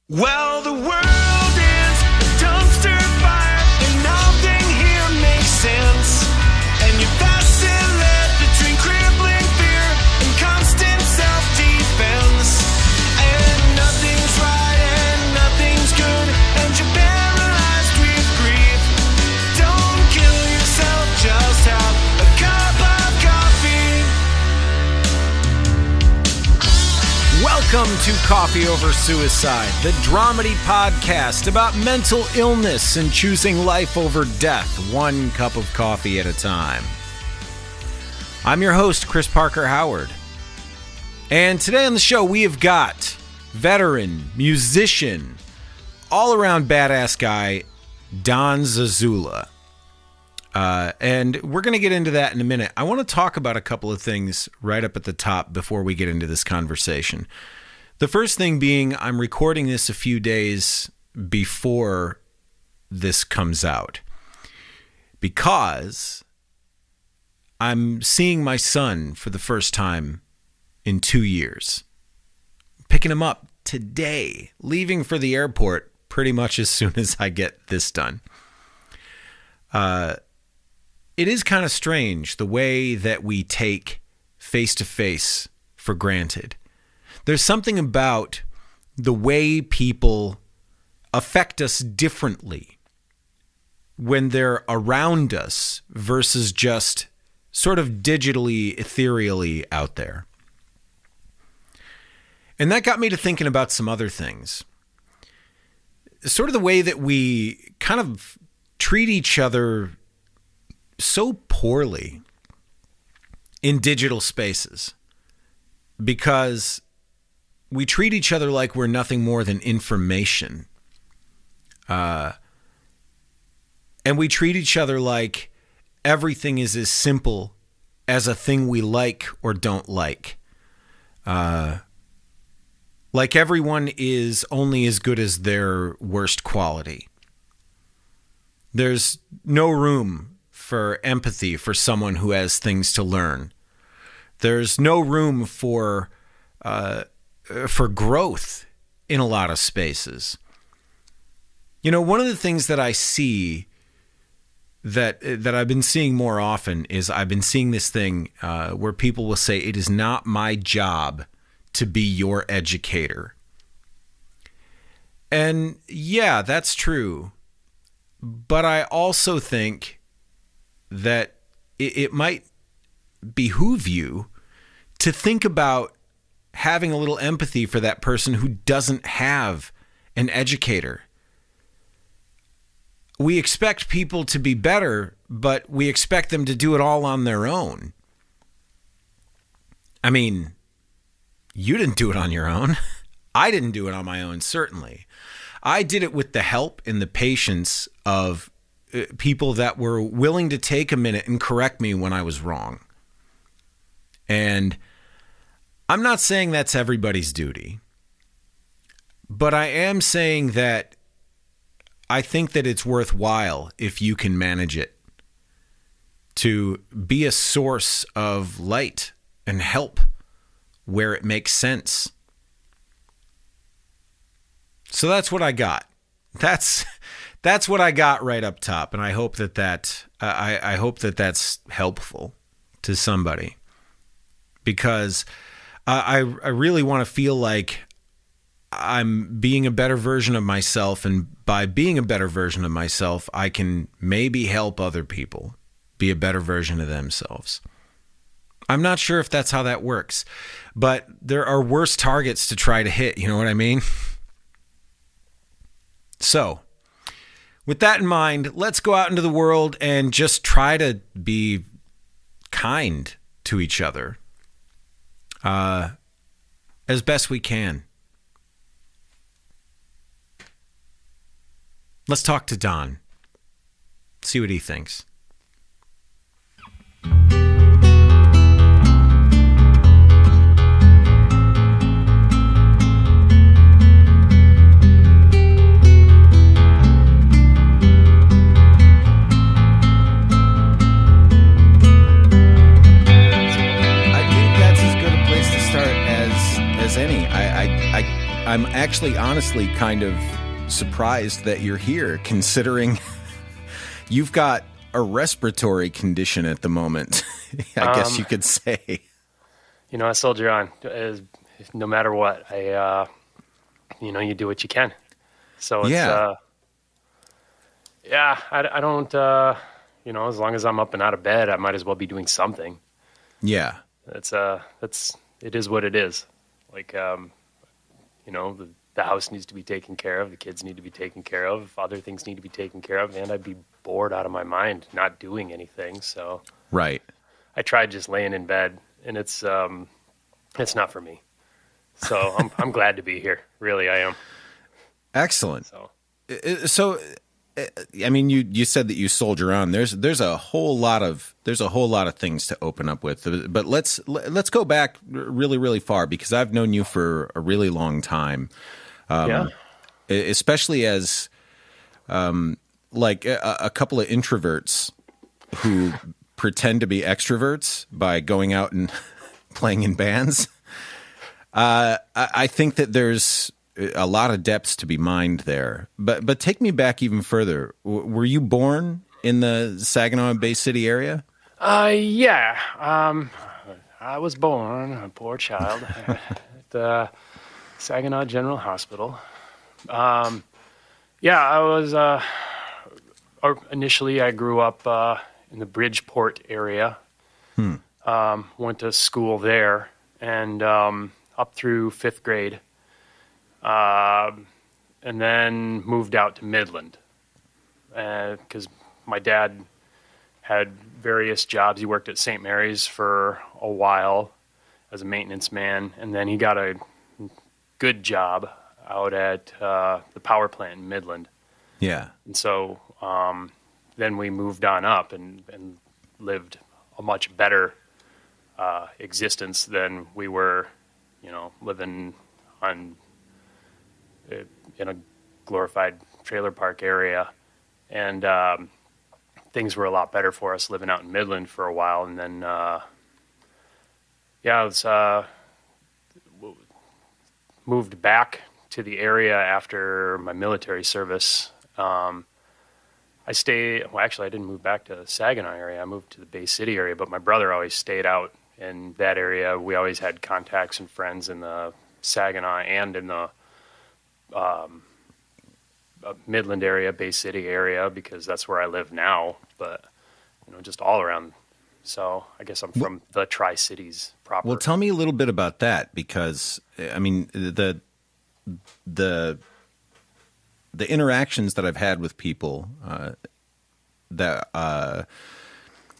Well, the world is a dumpster fire, and nothing here makes sense. And you're vacillated between crippling fear and constant self-defense. And nothing's right and nothing's good, and you're paralyzed with grief. Don't kill yourself, just have a cup of coffee. Welcome to Coffee Over Suicide, the dramedy podcast about mental illness and choosing life over death, one cup of coffee at a time. I'm your host, Chris Parker Howard. And today on the show, we have got veteran, musician, all-around badass guy, Don Zuzula. And we're going to get into that in a minute. I want to talk about a couple of things right up at the top before we get into this conversation. The first thing being, I'm recording this a few days before this comes out because I'm seeing my son for the first time in 2 years. Picking him up today, leaving for the airport pretty much as soon as I get this done. It is kind of strange the way that we take face-to-face for granted. There's something about the way people affect us differently when they're around us versus just sort of digitally, ethereally out there. And that got me to thinking about some other things. Sort of the way that we kind of treat each other so poorly in digital spaces because we treat each other like we're nothing more than information. And we treat each other like everything is as simple as a thing we like or don't like. Like everyone is only as good as their worst quality. There's no room for empathy for someone who has things to learn. There's no room for growth in a lot of spaces. You know, one of the things that I see that I've been seeing more often is I've been seeing this thing where people will say, it is not my job to be your educator. And yeah, that's true. But I also think that it might behoove you to think about having a little empathy for that person who doesn't have an educator. We expect people to be better, but we expect them to do it all on their own. I mean, you didn't do it on your own. I didn't do it on my own, certainly. I did it with the help and the patience of people that were willing to take a minute and correct me when I was wrong. And I'm not saying that's everybody's duty, but I am saying that I think that it's worthwhile if you can manage it to be a source of light and help where it makes sense. So that's what I got. That's what I got right up top, and I hope that I hope that that's helpful to somebody, because I really want to feel like I'm being a better version of myself, and by being a better version of myself, I can maybe help other people be a better version of themselves. I'm not sure if that's how that works, but there are worse targets to try to hit, you know what I mean? So, with that in mind, let's go out into the world and just try to be kind to each other as best we can. Let's talk to Don. See what he thinks. I'm actually honestly kind of surprised that you're here, considering you've got a respiratory condition at the moment, I guess you could say. You know, I soldier on. No matter what, you do what you can. So it's, I don't, as long as I'm up and out of bed, I might as well be doing something. Yeah. It is what it is. Like, the house needs to be taken care of. The kids need to be taken care of. Other things need to be taken care of. And I'd be bored out of my mind not doing anything. So right. I tried just laying in bed, and it's not for me. So I'm glad to be here. Really, I am. Excellent. So, I mean, you said that you soldier on. There's a whole lot of things to open up with. But let's go back really, really far, because I've known you for a really long time. Especially as like a couple of introverts who pretend to be extroverts by going out and playing in bands. I think that there's a lot of depths to be mined there. But take me back even further. Were you born in the Saginaw Bay City area? Yeah. I was born, a poor child, at the Saginaw General Hospital. I was... initially, I grew up in the Bridgeport area. Went to school there, and up through 5th grade. And then moved out to Midland because my dad had various jobs. He worked at St. Mary's for a while as a maintenance man, and then he got a good job out at the power plant in Midland. Yeah. And so then we moved on up and lived a much better existence than we were, living in a glorified trailer park area. And things were a lot better for us living out in Midland for a while. And then, moved back to the area after my military service. I didn't move back to the Saginaw area. I moved to the Bay City area, but my brother always stayed out in that area. We always had contacts and friends in the Saginaw and in the Midland area, Bay City area, because that's where I live now, but just all around. So I guess I'm from the Tri-Cities proper. Well, tell me a little bit about that, because I mean, the interactions that I've had with people that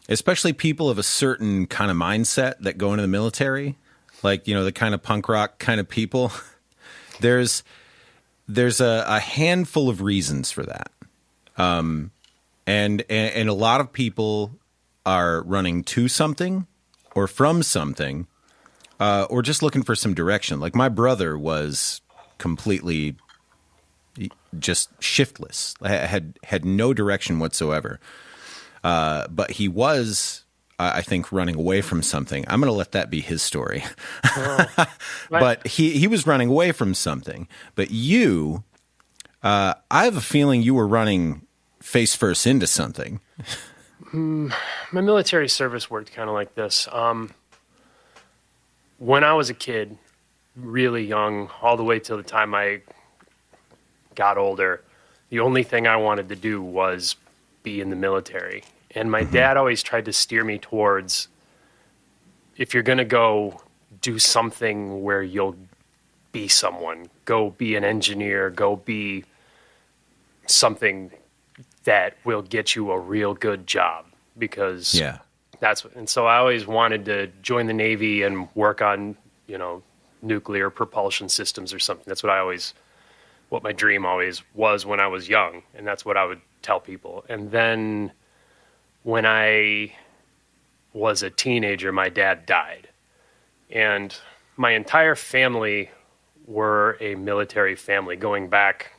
especially people of a certain kind of mindset that go into the military, like, the kind of punk rock kind of people, there's a handful of reasons for that. And a lot of people are running to something or from something, or just looking for some direction. Like my brother was completely just shiftless, had no direction whatsoever. But he was, I think, running away from something. I'm going to let that be his story. But he was running away from something. But you, I have a feeling you were running face first into something. My military service worked kind of like this. When I was a kid, really young, all the way till the time I got older, the only thing I wanted to do was be in the military. And my dad always tried to steer me towards, if you're going to go do something where you'll be someone, go be an engineer, go be something that will get you a real good job, because and so I always wanted to join the Navy and work on, nuclear propulsion systems or something. That's what my dream always was when I was young. And that's what I would tell people. And then when I was a teenager, my dad died. And my entire family were a military family, going back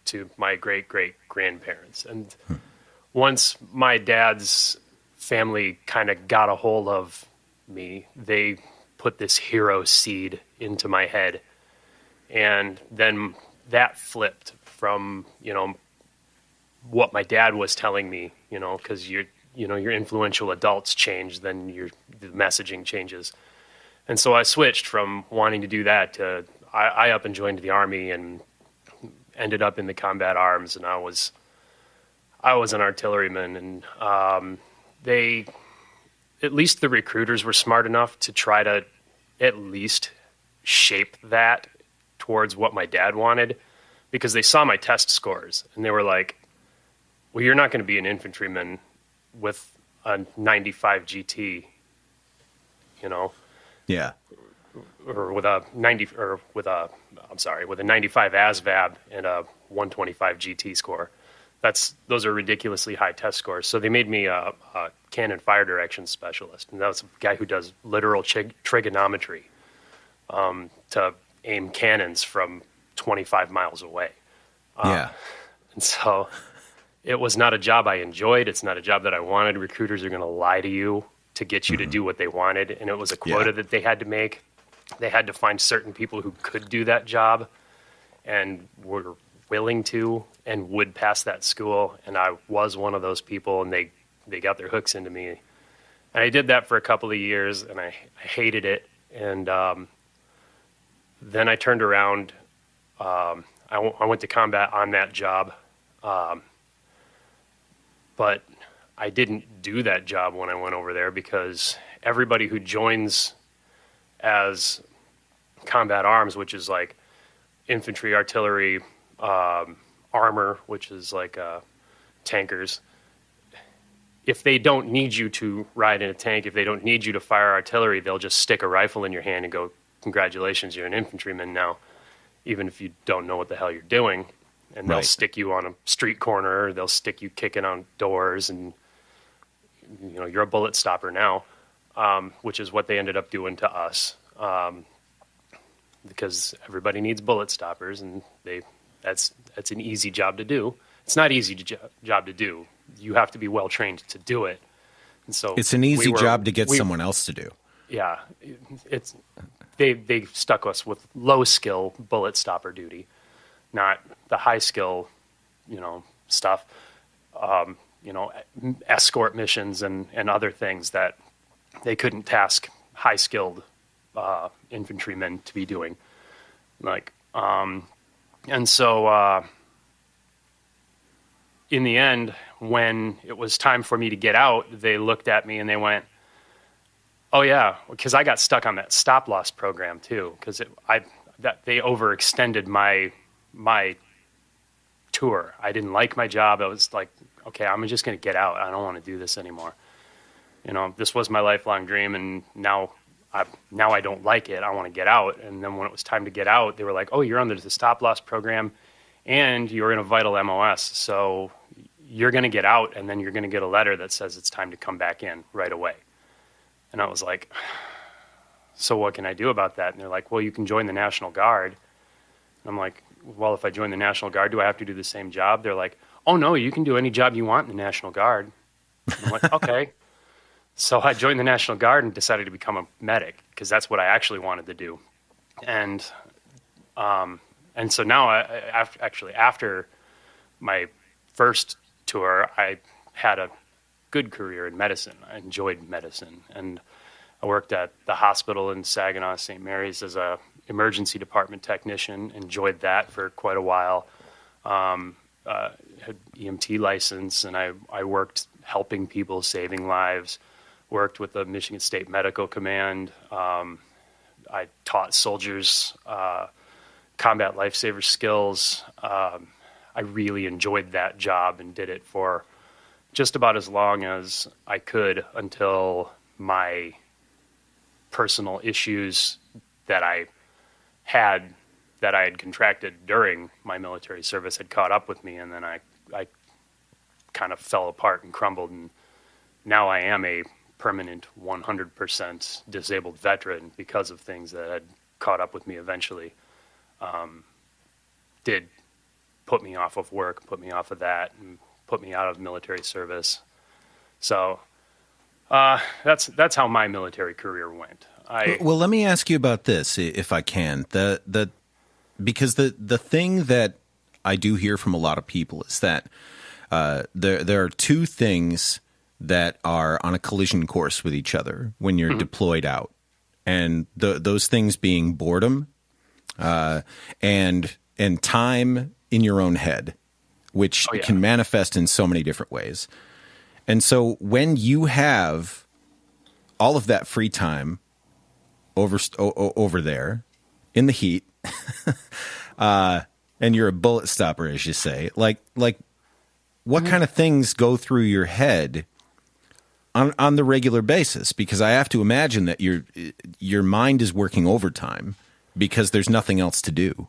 to my great-great-grandparents. And once my dad's family kind of got a hold of me, they put this hero seed into my head. And then that flipped from, what my dad was telling me, because your influential adults change, then the messaging changes. And so I switched from wanting to do that to I up and joined the Army and ended up in the combat arms, and I was an artilleryman, and at least the recruiters were smart enough to try to at least shape that towards what my dad wanted, because they saw my test scores and they were like, well, you're not going to be an infantryman with a 95 GT, Yeah. or with a 95 ASVAB and a 125 GT score. Those are ridiculously high test scores. So they made me a cannon fire direction specialist, and that's a guy who does literal trigonometry to aim cannons from 25 miles away. Yeah. And so it was not a job I enjoyed. It's not a job that I wanted. Recruiters are going to lie to you to get you to do what they wanted, and it was a quota that they had to make. They had to find certain people who could do that job and were willing to and would pass that school, and I was one of those people, and they got their hooks into me. And I did that for a couple of years, and I hated it. And then I turned around. I went to combat on that job, but I didn't do that job when I went over there, because everybody who joins as combat arms, which is like infantry, artillery, armor, which is like tankers, if they don't need you to ride in a tank, if they don't need you to fire artillery, they'll just stick a rifle in your hand and go, congratulations, you're an infantryman now, even if you don't know what the hell you're doing. And they'll stick you on a street corner, they'll stick you kicking on doors, and you're a bullet stopper now, which is what they ended up doing to us, because everybody needs bullet stoppers, and that's an easy job to do. It's not easy job to do. You have to be well trained to do it. And so it's an easy job to get someone else to do. Yeah, they stuck us with low skill bullet stopper duty, not the high skill, stuff. Escort missions and other things that they couldn't task high skilled infantrymen to be doing. And so in the end, when it was time for me to get out, they looked at me and they went, oh yeah, because I got stuck on that stop loss program too, because they overextended my tour. I didn't like my job. I was like, okay, I'm just going to get out. I don't want to do this anymore. This was my lifelong dream, and now I don't like it. I want to get out. And then when it was time to get out, they were like, oh, you're under the stop loss program and you're in a vital MOS. So you're going to get out, and then you're going to get a letter that says it's time to come back in right away. And I was like, so what can I do about that? And they're like, well, you can join the National Guard. And I'm like, well, if I join the National Guard, do I have to do the same job? They're like, oh, no, you can do any job you want in the National Guard. And I'm like, okay. So I joined the National Guard and decided to become a medic, because that's what I actually wanted to do. And so now, after my first tour, I had a good career in medicine. I enjoyed medicine, and I worked at the hospital in Saginaw, St. Mary's, as a emergency department technician. Enjoyed that for quite a while. Had EMT license, and I worked helping people, saving lives. Worked with the Michigan State Medical Command. I taught soldiers combat lifesaver skills. I really enjoyed that job and did it for just about as long as I could, until my personal issues that I had contracted during my military service had caught up with me, and then I kind of fell apart and crumbled, and now I am a permanent 100% disabled veteran because of things that had caught up with me eventually. Did put me off of work, put me off of that, and put me out of military service. So that's how my military career went. Well, let me ask you about this, if I can. because the thing that I do hear from a lot of people is that there are two things that are on a collision course with each other when you're deployed out, and those things being boredom and time in your own head, which can manifest in so many different ways. And so when you have all of that free time over there in the heat, and you're a bullet stopper, as you say, like what kind of things go through your head on the regular basis? Because I have to imagine that your mind is working overtime because there's nothing else to do.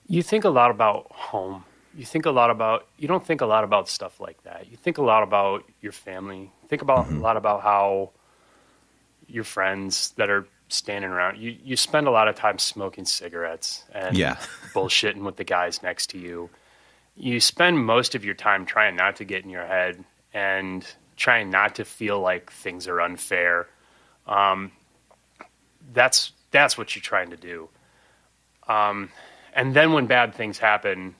You think a lot about home. You don't think a lot about stuff like that. You think a lot about your family. You think about a lot about how your friends that are standing around. You spend a lot of time smoking cigarettes and bullshitting with the guys next to you. You spend most of your time trying not to get in your head and trying not to feel like things are unfair. That's what you're trying to do. And then when bad things happen,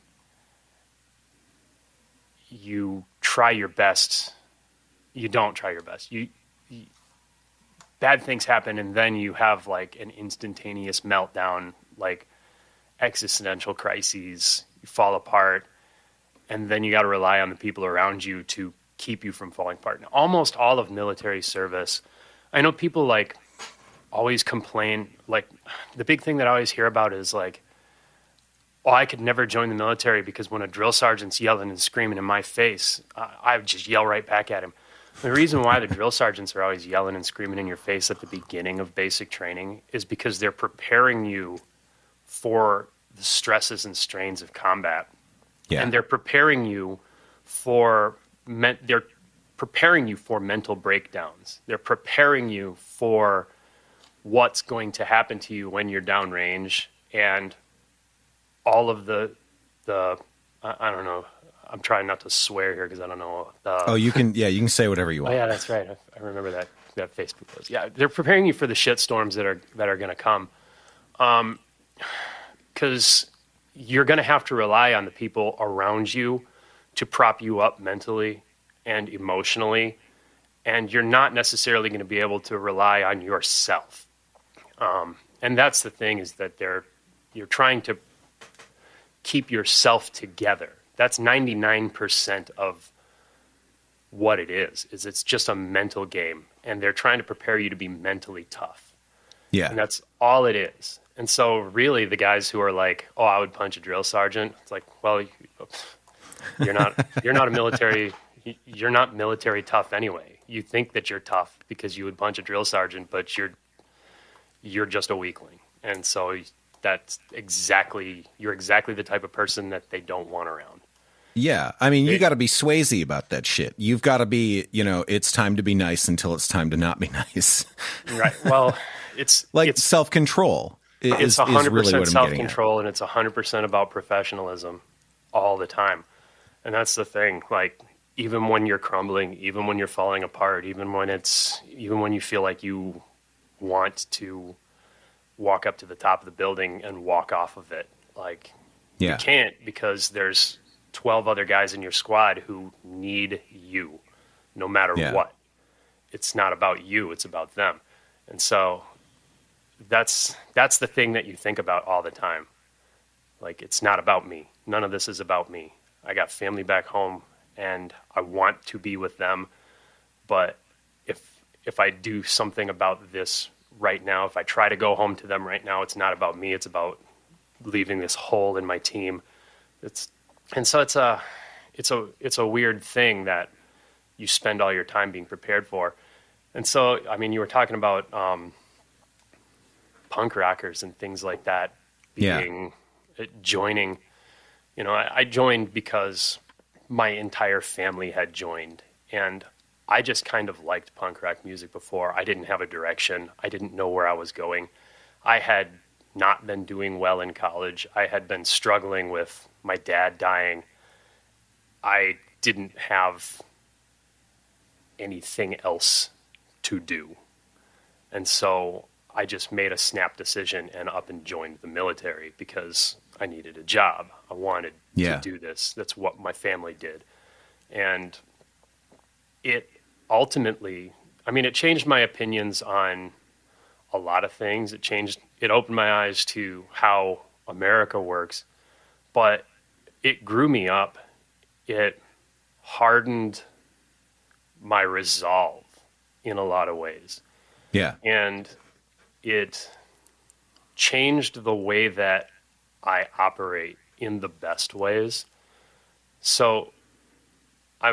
you try your best. You don't try your best. Bad things happen, and then you have like an instantaneous meltdown, like existential crises. You fall apart, and then you got to rely on the people around you to keep you from falling apart. And almost all of military service, I know people like always complain. Like the big thing that I always hear about is like, "Oh, I could never join the military because when a drill sergeant's yelling and screaming in my face, I would just yell right back at him." The reason why the drill sergeants are always yelling and screaming in your face at the beginning of basic training is because they're preparing you for the stresses and strains of combat. Yeah. And they're preparing you for mental breakdowns. They're preparing you for what's going to happen to you when you're downrange and all of the I don't know. I'm trying not to swear here because I don't know. You can say whatever you want. Oh yeah, that's right. I remember that Facebook post. Yeah, they're preparing you for the shit storms that are going to come, because you're going to have to rely on the people around you to prop you up mentally and emotionally, and you're not necessarily going to be able to rely on yourself. And that's the thing, is that you're trying to keep yourself together. That's 99% of what it is it's just a mental game, and they're trying to prepare you to be mentally tough. Yeah. And that's all it is. And so really the guys who are like, "Oh, I would punch a drill sergeant." It's like, well, you're not military tough anyway. You think that you're tough because you would punch a drill sergeant, but you're just a weakling. And so you're exactly the type of person that they don't want around. Yeah. I mean, you got to be Swayze about that shit. You've got to be, it's time to be nice until it's time to not be nice. Right. Well, it's self-control. It's 100% really self-control, and it's 100% about professionalism all the time. And that's the thing. Like, even when you're crumbling, even when you're falling apart, even when you feel like you want to walk up to the top of the building and walk off of it, like, you can't, because there's 12 other guys in your squad who need you no matter what. It's not about you, it's about them. And so that's the thing that you think about all the time. Like, it's not about me. None of this is about me. I got family back home and I want to be with them. But if I do something about this right now, if I try to go home to them right now, it's not about me. It's about leaving this hole in my team. It's a weird thing that you spend all your time being prepared for. And so, I mean, you were talking about punk rockers and things like that joining. I joined because my entire family had joined, and I just kind of liked punk rock music before. I didn't have a direction. I didn't know where I was going. I had not been doing well in college. I had been struggling with my dad dying. I didn't have anything else to do. And so I just made a snap decision and up and joined the military because I needed a job. I wanted to do this. That's what my family did. And it ultimately, I mean, it changed my opinions on a lot of things. It opened my eyes to how America works, but it grew me up. It hardened my resolve in a lot of ways. Yeah. And it changed the way that I operate in the best ways. So I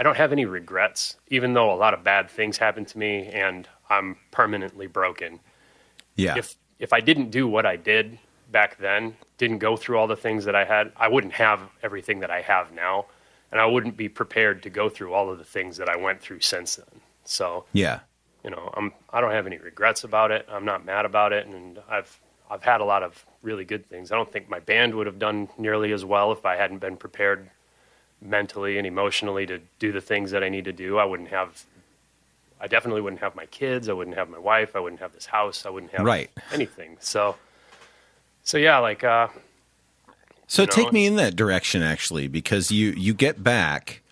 don't have any regrets, even though a lot of bad things happened to me and I'm permanently broken. Yeah. If I didn't do what I did back then, didn't go through all the things that I had, I wouldn't have everything that I have now. And I wouldn't be prepared to go through all of the things that I went through since then. So, yeah. You know, I don't have any regrets about it. I'm not mad about it. And I've had a lot of really good things. I don't think my band would have done nearly as well if I hadn't been prepared mentally and emotionally to do the things that I need to do. I definitely wouldn't have my kids. I wouldn't have my wife. I wouldn't have this house. I wouldn't have anything. So yeah, like, so take me in that direction actually, because you get back,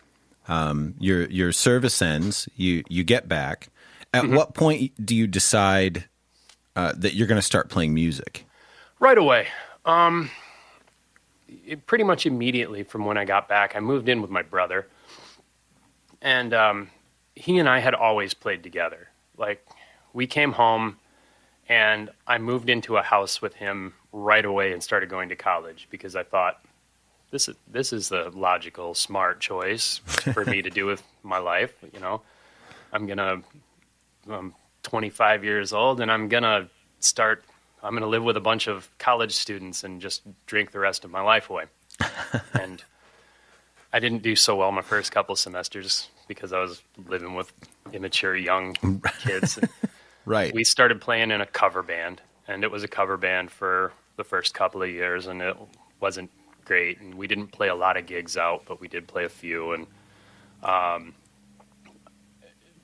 your service ends, you get back. At what point do you decide that you're going to start playing music? Right away. Pretty much immediately from when I got back, I moved in with my brother, and he and I had always played together. Like, we came home, and I moved into a house with him right away and started going to college because I thought, this is the logical, smart choice for me to do with my life. You know, I'm 25 years old, and I'm going to live with a bunch of college students and just drink the rest of my life away. And I didn't do so well my first couple semesters because I was living with immature young kids. Right. We started playing in a cover band, and it was a cover band for the first couple of years, and it wasn't great. And we didn't play a lot of gigs out, but we did play a few, and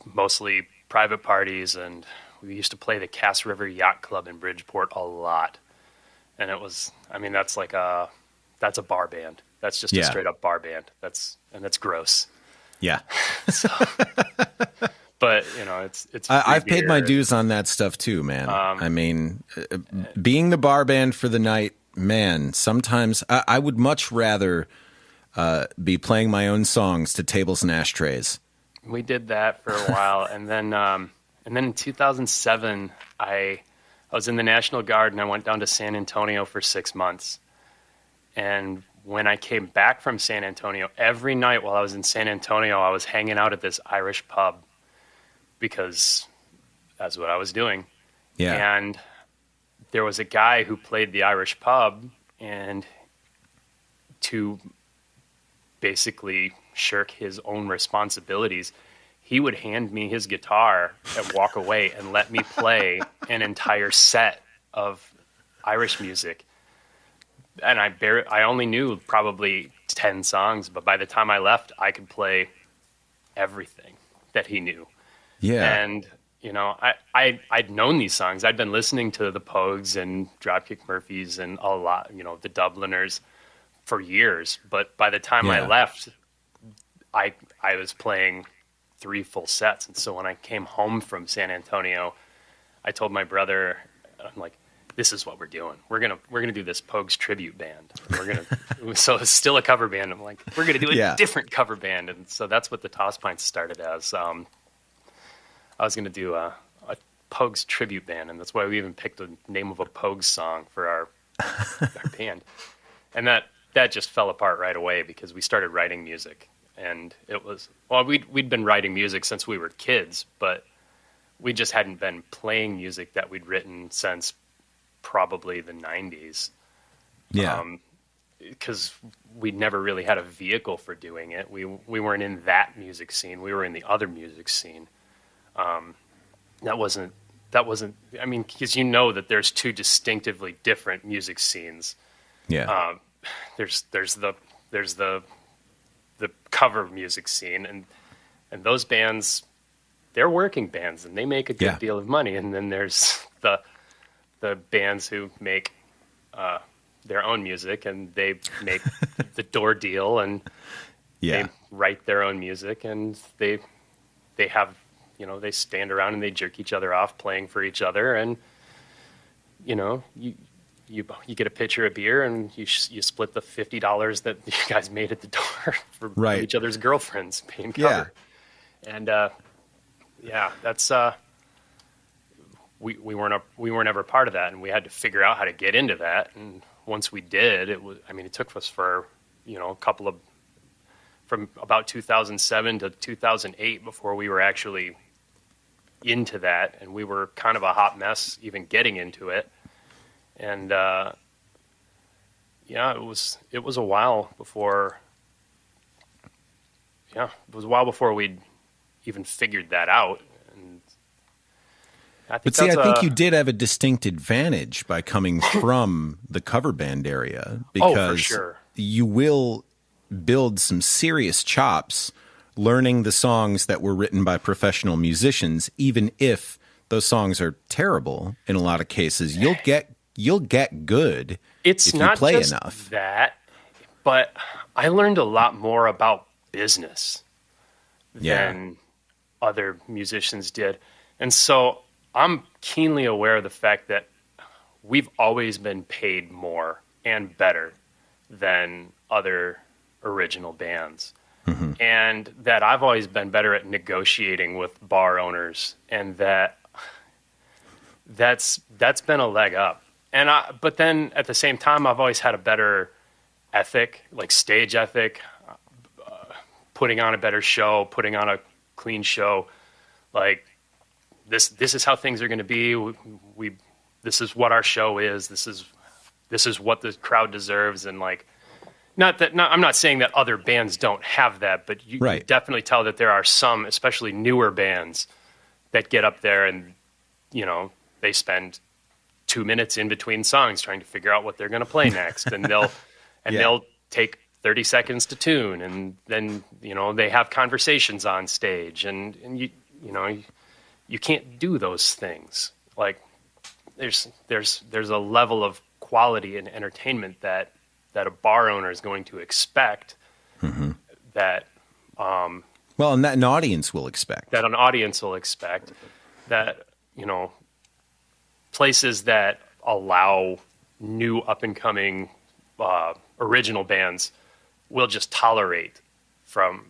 mostly private parties. And we used to play the Cass River Yacht Club in Bridgeport a lot. And it was, I mean, that's a bar band. That's just a straight up bar band. That's gross. Yeah. So, but you know, it's. I've paid my dues on that stuff too, man. I mean, being the bar band for the night, man. Sometimes I would much rather be playing my own songs to tables and ashtrays. We did that for a while, and then in 2007, I was in the National Guard, and I went down to San Antonio for 6 months. And when I came back from San Antonio, every night while I was in San Antonio, I was hanging out at this Irish pub because that's what I was doing. Yeah. And there was a guy who played the Irish pub, and to basically shirk his own responsibilities, he would hand me his guitar and walk away and let me play an entire set of Irish music. And I only knew probably 10 songs, but by the time I left, I could play everything that he knew. Yeah. And, you know, I'd known these songs. I'd been listening to the Pogues and Dropkick Murphys and a lot, you know, the Dubliners for years. But by the time I left, I was playing 3 full sets. And so when I came home from San Antonio, I told my brother, I'm like, this is what we're doing. We're gonna do this Pogues tribute band. So it's still a cover band. I'm like, we're gonna do a different cover band. And so that's what the Tosspints started as. I was gonna do a Pogues tribute band, and that's why we even picked the name of a Pogues song for our band. And that just fell apart right away because we started writing music. And it was, well, we'd been writing music since we were kids, but we just hadn't been playing music that we'd written since probably the 90s. Yeah. Because we never really had a vehicle for doing it. We weren't in that music scene. We were in the other music scene. That wasn't, I mean, because you know that there's 2 distinctively different music scenes. Yeah. There's the cover music scene, and those bands, they're working bands and they make a good Yeah. deal of money. And then there's the bands who make their own music and they make the door deal and Yeah. they write their own music and they have, they stand around and they jerk each other off playing for each other. And, you get a pitcher of beer and you split the $50 that you guys made at the door for Right. each other's girlfriends paying cover. Yeah. And, that's, we weren't ever part of that, and we had to figure out how to get into that. And once we did, it took us for, from about 2007 to 2008 before we were actually into that. And we were kind of a hot mess even getting into it. And, it was a while before, we'd even figured that out. And I think But see, I think you did have a distinct advantage by coming from the cover band area, because for sure. you will build some serious chops learning the songs that were written by professional musicians, even if those songs are terrible in a lot of cases. You'll get good if you not play just enough. that, but I learned a lot more about business than other musicians did. And so I'm keenly aware of the fact that we've always been paid more and better than other original bands. Mm-hmm. And that I've always been better at negotiating with bar owners, and that's been a leg up. But then at the same time, I've always had a better ethic, like stage ethic, putting on a better show, putting on a clean show. Like this is how things are going to be. This is what our show is. This is what the crowd deserves. And like, I'm not saying that other bands don't have that, but you Right. definitely tell that there are some, especially newer bands, that get up there and, they spend 2 minutes in between songs trying to figure out what they're going to play next. And they'll take 30 seconds to tune. And then, they have conversations on stage, and you can't do those things. Like there's a level of quality and entertainment that a bar owner is going to expect, Mm-hmm. that And that an audience will expect. that an audience will expect, that places that allow new up and coming original bands will just tolerate from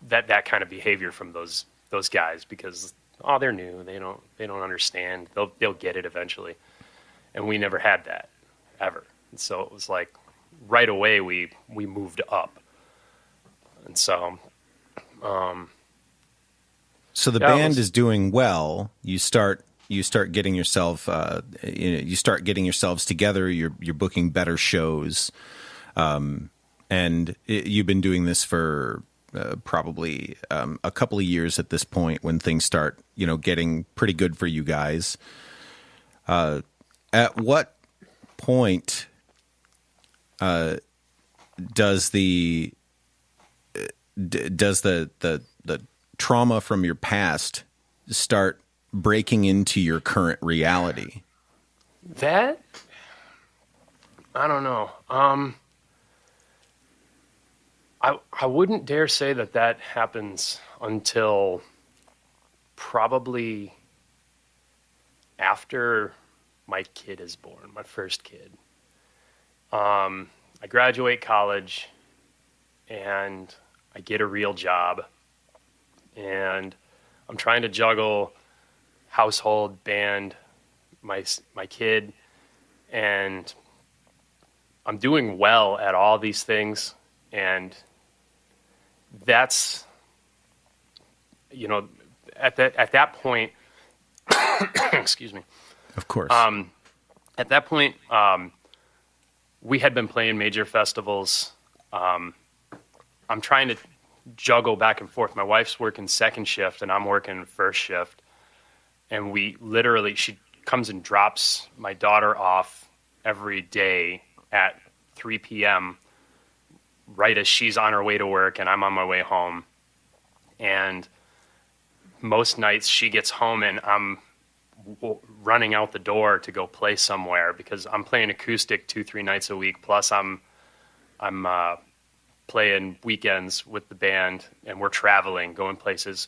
that kind of behavior from those guys, because they're new, they don't understand, they'll get it eventually. And we never had that ever. And so it was like right away we moved up. And so So the band is doing well. You start getting yourself, you start getting yourselves together. You're booking better shows, and you've been doing this for probably a couple of years at this point. When things start, getting pretty good for you guys. At what point does the trauma from your past start breaking into your current reality? That, I don't know. I wouldn't dare say that happens until probably after my kid is born, my first kid. I graduate college and I get a real job, and I'm trying to juggle household, band, my kid, and I'm doing well at all these things. And that's, at that point, excuse me. Of course. At that point, we had been playing major festivals. I'm trying to juggle back and forth. My wife's working second shift and I'm working first shift. And she comes and drops my daughter off every day at 3 p.m. right as she's on her way to work and I'm on my way home. And most nights she gets home and I'm running out the door to go play somewhere because I'm playing acoustic 2-3 nights a week. Plus I'm playing weekends with the band and we're traveling, going places.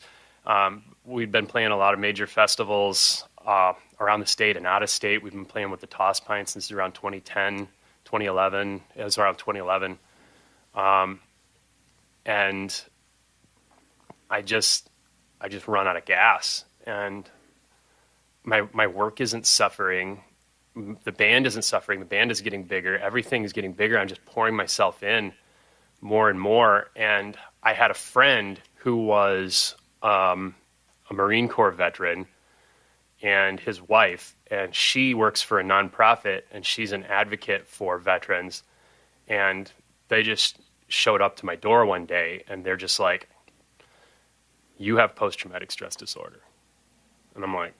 We've been playing a lot of major festivals around the state and out of state. We've been playing with the Tosspints since around 2010, 2011. It was around 2011. And I just run out of gas, and my work isn't suffering. The band isn't suffering. The band is getting bigger. Everything is getting bigger. I'm just pouring myself in more and more. And I had a friend who was a Marine Corps veteran and his wife, and she works for a nonprofit, and she's an advocate for veterans. And they just showed up to my door one day, and they're just like, "You have post-traumatic stress disorder." And I'm like,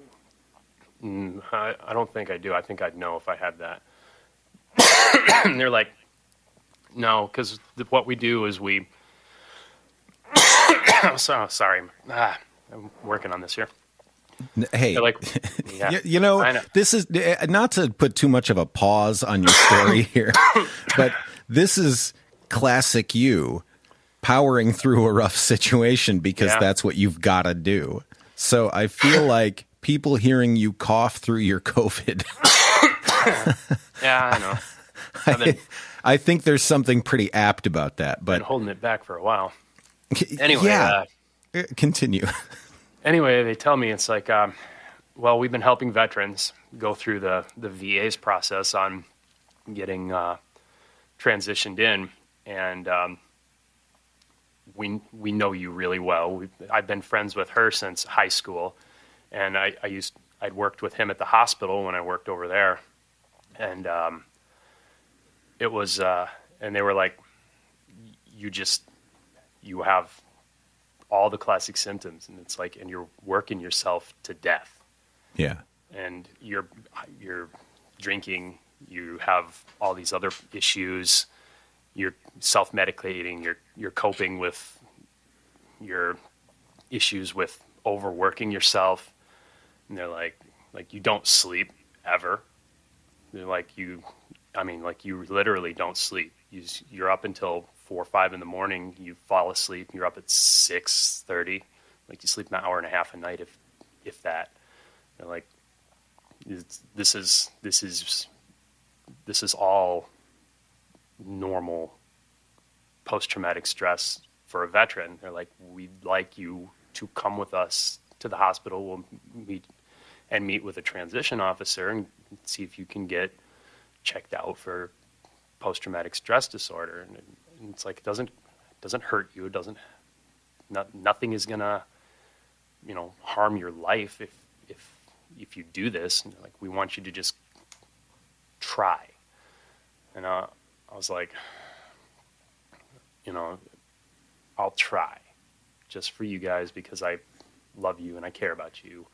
I don't think I do. I think I'd know if I had that. And they're like, "No, because what we do is we..." Sorry. I'm working on this here. Hey, like, yeah, you know, this is not to put too much of a pause on your story here, but this is classic you powering through a rough situation because that's what you've got to do. So I feel like people hearing you cough through your COVID. Yeah, I know. I think there's something pretty apt about that, but been holding it back for a while. Anyway, continue. Anyway, they tell me it's like, well, we've been helping veterans go through the VA's process on getting transitioned in, and we know you really well. I've been friends with her since high school, and I'd worked with him at the hospital when I worked over there, and it was and they were like, you have all the classic symptoms, and it's like, and you're working yourself to death. Yeah. And you're drinking, you have all these other issues, you're self-medicating, you're coping with your issues with overworking yourself. And they're like you don't sleep ever. They're like, you literally don't sleep. You're up until 4 or 5 in the morning, you fall asleep, you're up at 6:30, like you sleep an hour and a half a night, if that. They're like, this is all normal post-traumatic stress for a veteran. They're like, we'd like you to come with us to the hospital. We'll meet with a transition officer and see if you can get checked out for post-traumatic stress disorder. And it's like, it doesn't hurt you. It doesn't. Nothing is gonna, harm your life if you do this. And like, we want you to just try. And I was like, I'll try, just for you guys because I love you and I care about you.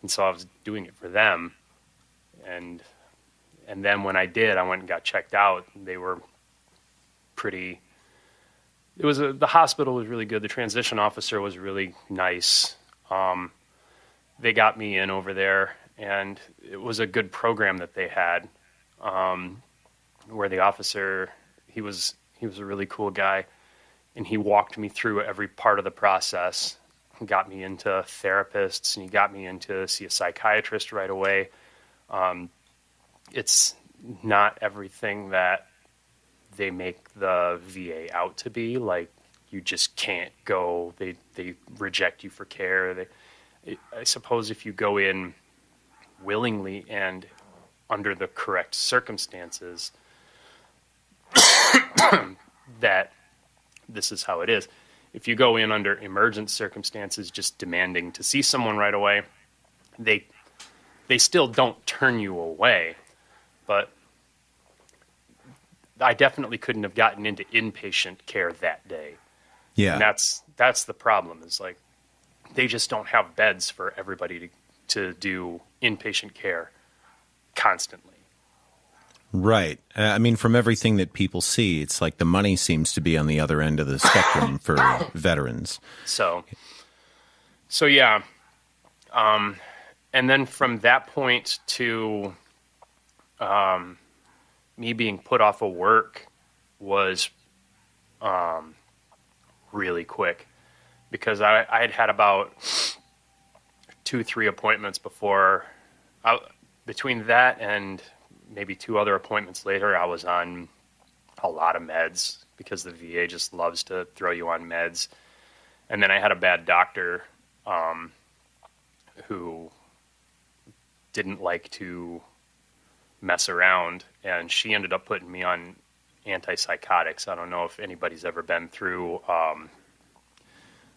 And so I was doing it for them. And then when I did, I went and got checked out. They were pretty. The hospital was really good. The transition officer was really nice. They got me in over there, and it was a good program that they had. Where the officer, he was a really cool guy, and he walked me through every part of the process. He got me into therapists, and he got me into see a psychiatrist right away. It's not everything that they make the VA out to be. Like, you just can't go. They reject you for care. I suppose if you go in willingly and under the correct circumstances, that this is how it is. If you go in under emergent circumstances, just demanding to see someone right away, they still don't turn you away. But I definitely couldn't have gotten into inpatient care that day. Yeah. And that's the problem, is like, they just don't have beds for everybody to do inpatient care constantly. Right. I mean, from everything that people see, it's like the money seems to be on the other end of the spectrum for veterans. So So yeah, and then from that point to me being put off of work was really quick, because I had had about 2-3 appointments before. Between that and maybe 2 other appointments later, I was on a lot of meds, because the VA just loves to throw you on meds. And then I had a bad doctor who didn't like to mess around, and she ended up putting me on antipsychotics. I don't know if anybody's ever been through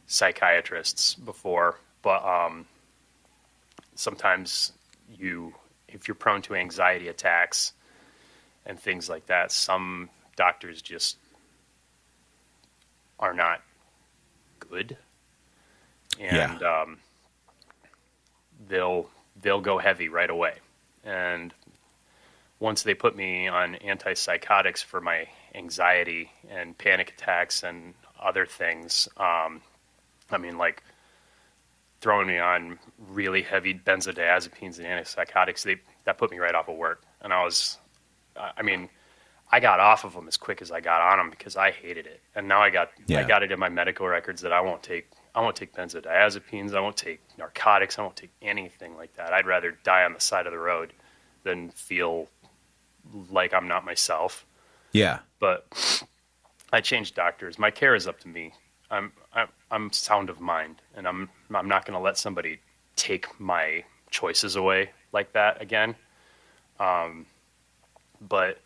psychiatrists before, but sometimes if you're prone to anxiety attacks and things like that, some doctors just are not good, and they'll go heavy right away. And once they put me on antipsychotics for my anxiety and panic attacks and other things, like throwing me on really heavy benzodiazepines and antipsychotics, that put me right off of work. And I got off of them as quick as I got on them, because I hated it. And now I got it in my medical records that I won't take benzodiazepines, I won't take narcotics, I won't take anything like that. I'd rather die on the side of the road than feel like I'm not myself. Yeah. But I changed doctors. My care is up to me. I'm sound of mind, and I'm not going to let somebody take my choices away like that again. But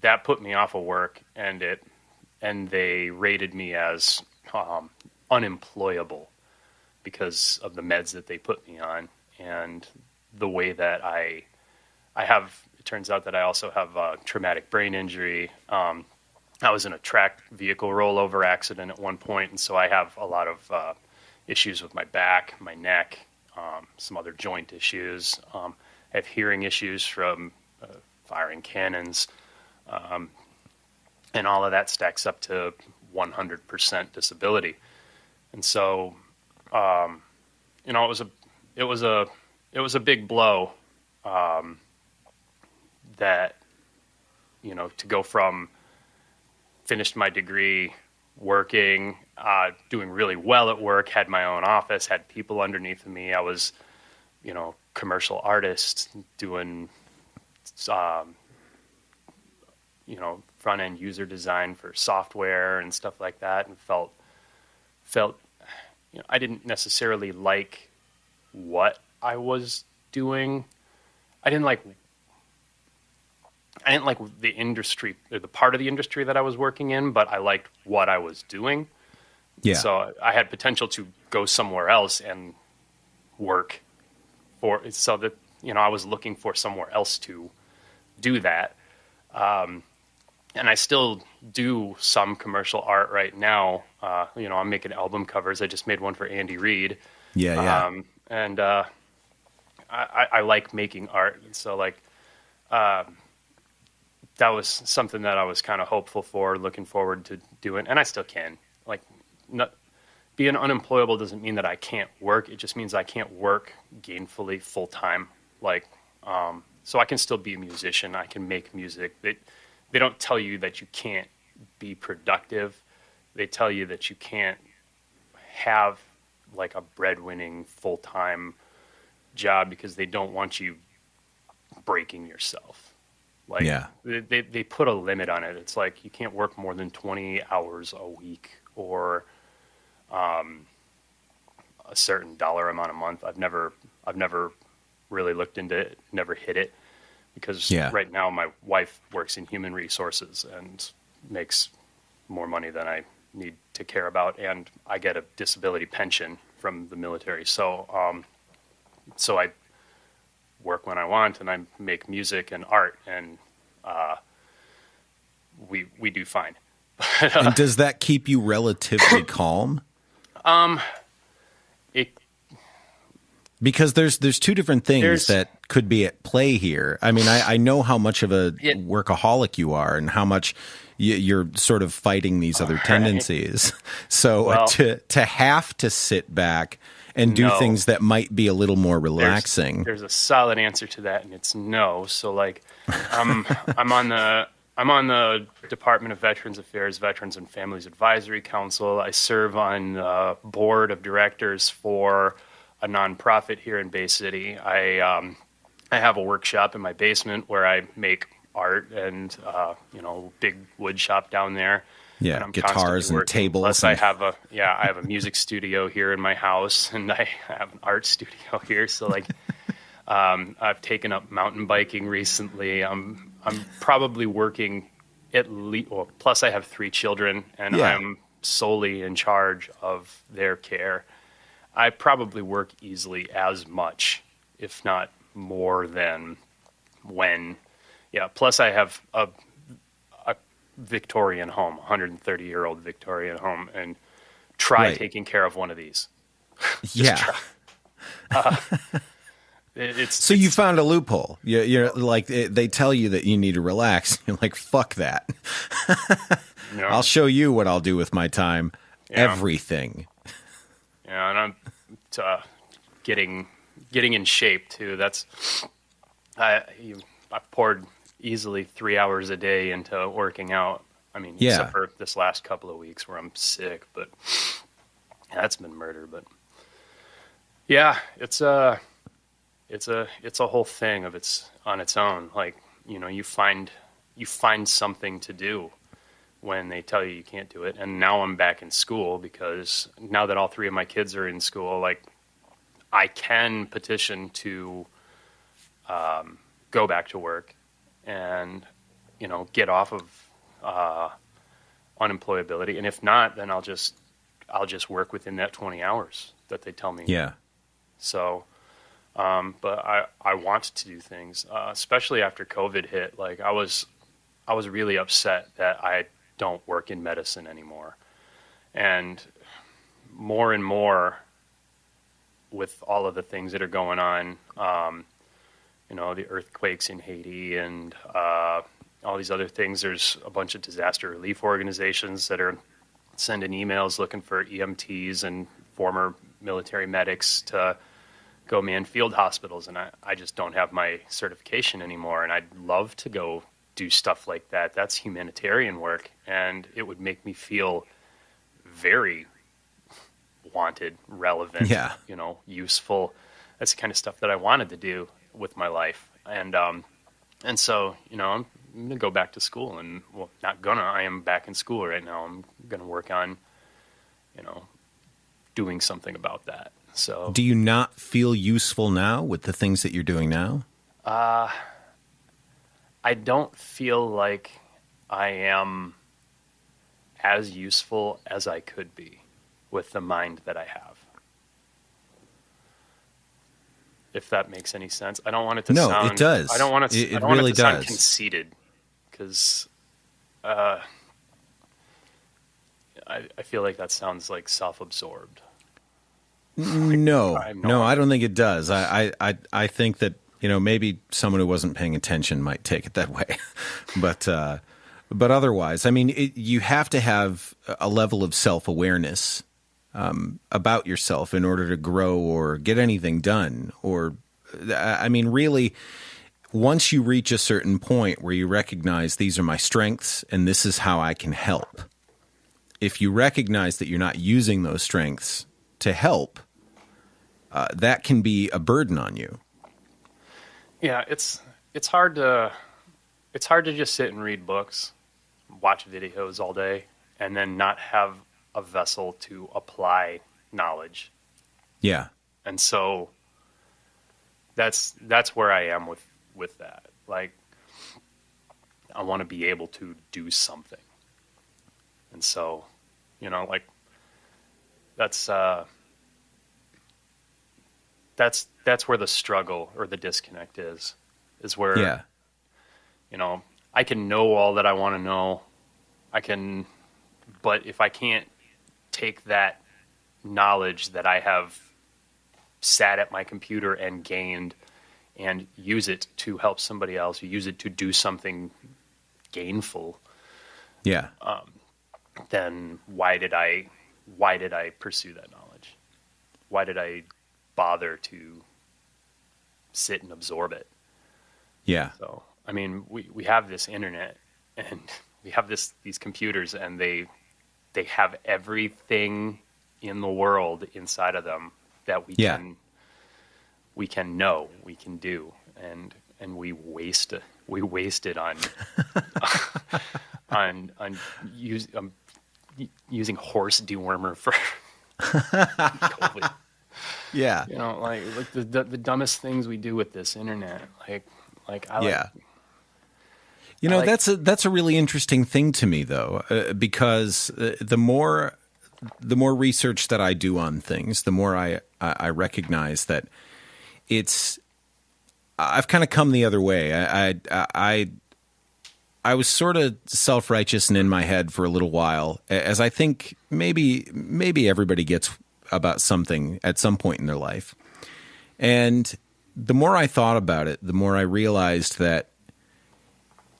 that put me off of work, and they rated me as unemployable because of the meds that they put me on, and the way that I have. It turns out that I also have a traumatic brain injury. I was in a tracked vehicle rollover accident at one point, and so I have a lot of issues with my back, my neck, some other joint issues. I have hearing issues from firing cannons, and all of that stacks up to 100% disability. And so, it was a big blow that, to go from finished my degree, working, doing really well at work, had my own office, had people underneath of me. I was, commercial artist doing, front-end user design for software and stuff like that, and felt, I didn't necessarily like what I was doing. I didn't like the industry, or the part of the industry that I was working in, but I liked what I was doing. Yeah. So I had potential to go somewhere else and work so that, I was looking for somewhere else to do that. And I still do some commercial art right now. I'm making album covers. I just made one for Andy Reid. Yeah. And I like making art. And so that was something that I was kind of hopeful for, looking forward to doing, and I still can. Being unemployable doesn't mean that I can't work. It just means I can't work gainfully full time. So I can still be a musician. I can make music. They don't tell you that you can't be productive. They tell you that you can't have a breadwinning full-time job, because they don't want you breaking yourself. They put a limit on it. It's you can't work more than 20 hours a week, or a certain dollar amount a month. I've never really looked into it, never hit it, because right now my wife works in human resources and makes more money than I need to care about, and I get a disability pension from the military. So I work when I want, and I make music and art, and we do fine. And does that keep you relatively calm? Because there's two different things that could be at play here. I know how much of a workaholic you are, and how much you're sort of fighting these other tendencies. So to have to sit back and do No. things that might be a little more relaxing. There's a solid answer to that, and it's no. So like, I'm on the Department of Veterans Affairs, Veterans and Families Advisory Council. I serve on the board of directors for a nonprofit here in Bay City. I have a workshop in my basement where I make art and big wood shop down there. Yeah, And I'm guitars constantly and working. tables. Plus, I have a music studio here in my house, and I have an art studio here. So, like, I've taken up mountain biking recently. I'm probably working at least. Well, plus, I have 3 children, and Yeah. I'm solely in charge of their care. I probably work easily as much, if not more, than when. Yeah. Plus, I have a Victorian home, 130-year-old Victorian home, and try Right. taking care of one of these. Yeah. It's You found a loophole. You're like, they tell you that you need to relax. You're like, fuck that. you know, I'll show you what I'll do with my time. Yeah. Everything. and I'm getting in shape too. I poured easily 3 hours a day into working out. I mean, Yeah. except for this last couple of weeks where I'm sick, but that's been murder. But yeah, it's a whole thing on its own. Like, you find something to do when they tell you can't do it. And now I'm back in school because now that all 3 of my kids are in school, like, I can petition to go back to work and get off of unemployability. And if not, then I'll just work within that 20 hours that they tell me. Yeah. So, but I want to do things, especially after COVID hit. Like, I was really upset that I don't work in medicine anymore. And more with all of the things that are going on, the earthquakes in Haiti and all these other things. There's a bunch of disaster relief organizations that are sending emails looking for EMTs and former military medics to go man field hospitals. And I just don't have my certification anymore. And I'd love to go do stuff like that. That's humanitarian work. And it would make me feel very wanted, relevant, Yeah. useful. That's the kind of stuff that I wanted to do with my life. And so, I'm going to go back to school and, well, not gonna, I am back in school right now. I'm going to work on, doing something about that. So Do you not feel useful now with the things that you're doing now? I don't feel like I am as useful as I could be with the mind that I have. If that makes any sense. I don't want it to No, sound... it does. I don't want it to, It I don't want really it to sound does. conceited, because I feel like that sounds like self-absorbed. No, I'm no, not. I don't think it does. I think that, maybe someone who wasn't paying attention might take it that way. But otherwise, I mean, you have to have a level of self-awareness about yourself in order to grow or get anything done. Or, I mean, really, once you reach a certain point where you recognize these are my strengths and this is how I can help, if you recognize that you're not using those strengths to help, that can be a burden on you. Yeah, it's hard to just sit and read books, watch videos all day, and then not have a vessel to apply knowledge. Yeah. And so that's where I am with that. Like, I want to be able to do something. And so, like, that's where the struggle or the disconnect is where, Yeah. I can know all that I want to know. But if I can't take that knowledge that I have sat at my computer and gained and use it to help somebody else, use it to do something gainful, Yeah. then why did I pursue that knowledge? did I bother to sit and absorb it? Yeah. So, I mean, we have this internet and we have these computers, and they have everything in the world inside of them that we can know, we can do, and we waste it on using horse dewormer for COVID. Yeah. You know, like the dumbest things we do with this internet, That's a really interesting thing to me, though, because the more research that I do on things, the more I recognize that I've kind of come the other way. I was sort of self-righteous and in my head for a little while, as I think maybe everybody gets about something at some point in their life. And the more I thought about it, the more I realized that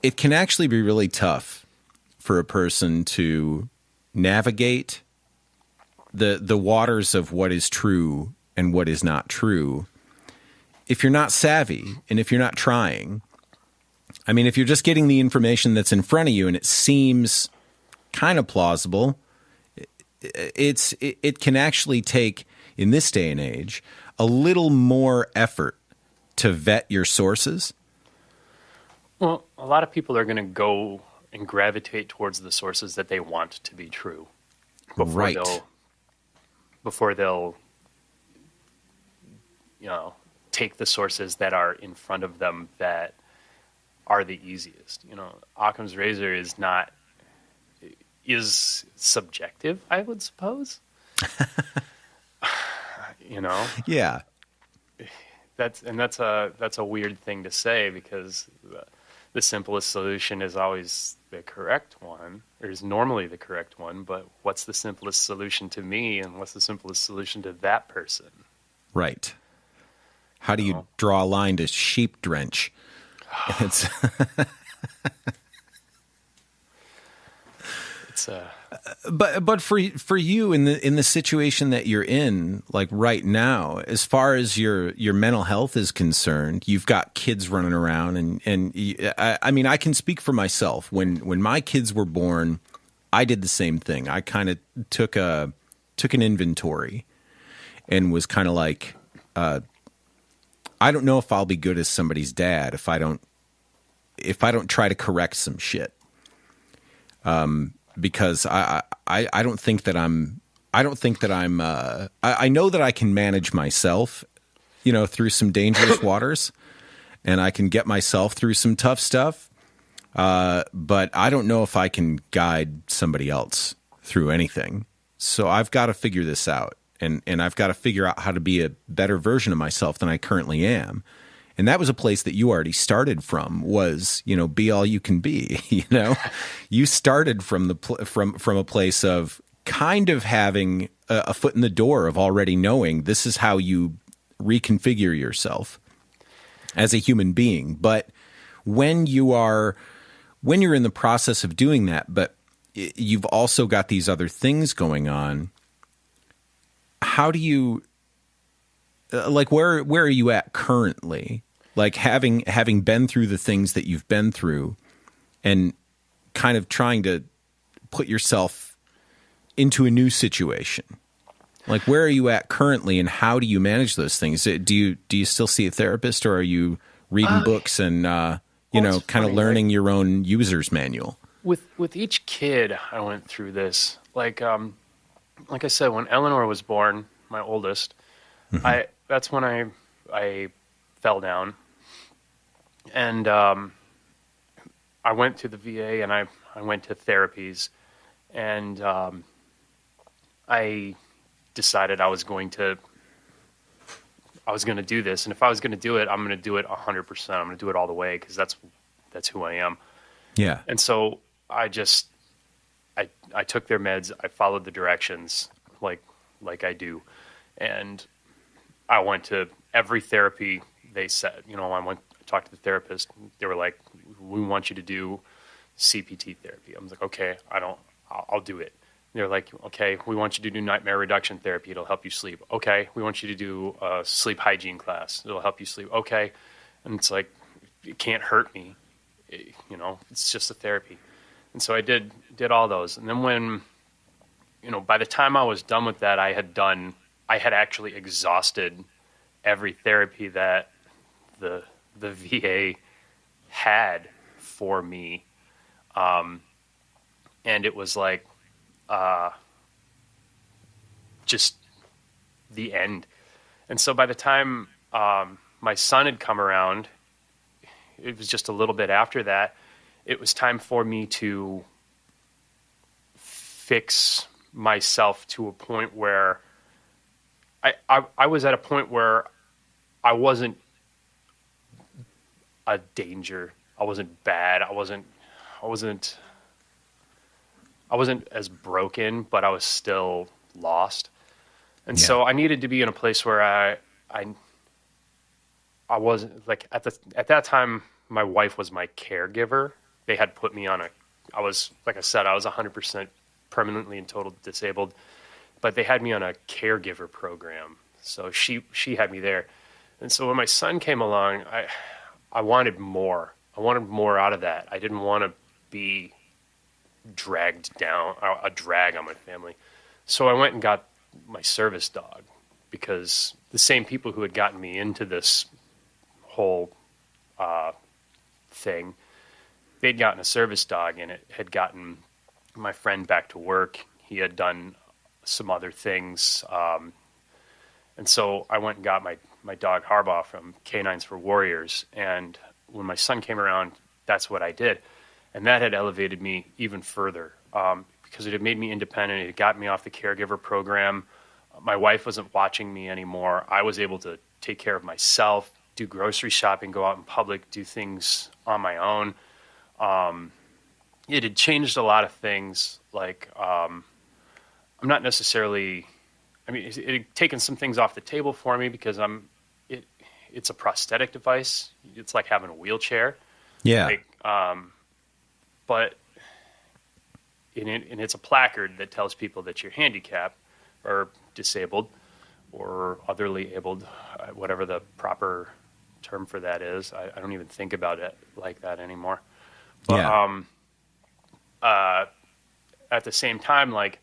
it can actually be really tough for a person to navigate the waters of what is true and what is not true if you're not savvy and if you're not trying. I mean, if you're just getting the information that's in front of you and it seems kind of plausible, it can actually take, in this day and age, a little more effort to vet your sources. Well, a lot of people are going to go and gravitate towards the sources that they want to be true before they'll take the sources that are in front of them that are the easiest. Occam's razor is subjective, I would suppose. Yeah. That's a weird thing to say, because the simplest solution is always the correct one, or is normally the correct one. But what's the simplest solution to me, and what's the simplest solution to that person? Right. How do you draw a line to sheep drench? It's But for you in the situation that you're in, like right now, as far as your mental health is concerned, you've got kids running around, and I mean, I can speak for myself. When my kids were born, I did the same thing. I kind of took an inventory and was kind of like, I don't know if I'll be good as somebody's dad if I don't try to correct some shit. Because I don't think that I'm I know that I can manage myself, through some dangerous waters, and I can get myself through some tough stuff. But I don't know if I can guide somebody else through anything. So I've got to figure this out, and I've got to figure out how to be a better version of myself than I currently am. And that was a place that you already started from, was, be all you can be. You started from from a place of kind of having a foot in the door, of already knowing this is how you reconfigure yourself as a human being. But when you're in the process of doing that, but you've also got these other things going on, how do you, where are you at currently? Like having been through the things that you've been through, and kind of trying to put yourself into a new situation. Like, where are you at currently, and how do you manage those things? Do you still see a therapist, or are you reading books and kind of learning your own user's manual? With each kid, I went through this. Like I said, when Eleanor was born, my oldest, mm-hmm. That's when I fell down, and I went to the VA, and I went to therapies, and I decided I was going to do this, and if I was going to do it, I'm going to do it 100%. I'm going to do it all the way, because that's who I am. Yeah. And so I took their meds. I followed the directions like I do, and I went to every therapy they said. I talked to the therapist. They were like, "We want you to do CPT therapy." I was like, "Okay, I'll do it." They're like, okay, we want you to do nightmare reduction therapy. It'll help you sleep. Okay, we want you to do a sleep hygiene class. It'll help you sleep. Okay. And it's like, it can't hurt me. It's just a therapy. And so I did all those. And then when, by the time I was done with that, I had actually exhausted every therapy that the VA had for me. And it was like, just the end. And so by the time my son had come around, it was just a little bit after that, it was time for me to fix myself to a point where I was at a point where I wasn't a danger. I wasn't bad. I wasn't as broken, but I was still lost. And so I needed to be in a place where I wasn't like at that time, my wife was my caregiver. They had put me on I was 100% permanently and total disabled, but they had me on a caregiver program. So she had me there. And so when my son came along, I wanted more. I wanted more out of that. I didn't want to be dragged down, a drag on my family. So I went and got my service dog, because the same people who had gotten me into this whole thing, they'd gotten a service dog, and it had gotten my friend back to work. He had done some other things. And so I went and got my dog Harbaugh from Canines for Warriors. And when my son came around, that's what I did. And that had elevated me even further, because it had made me independent. It had got me off the caregiver program. My wife wasn't watching me anymore. I was able to take care of myself, do grocery shopping, go out in public, do things on my own. It had changed a lot of things. Like, I'm not necessarily, it had taken some things off the table for me, because it's a prosthetic device. It's like having a wheelchair. Yeah. But and it's a placard that tells people that you're handicapped or disabled or otherly abled, whatever the proper term for that is. I don't even think about it like that anymore. But at the same time, like,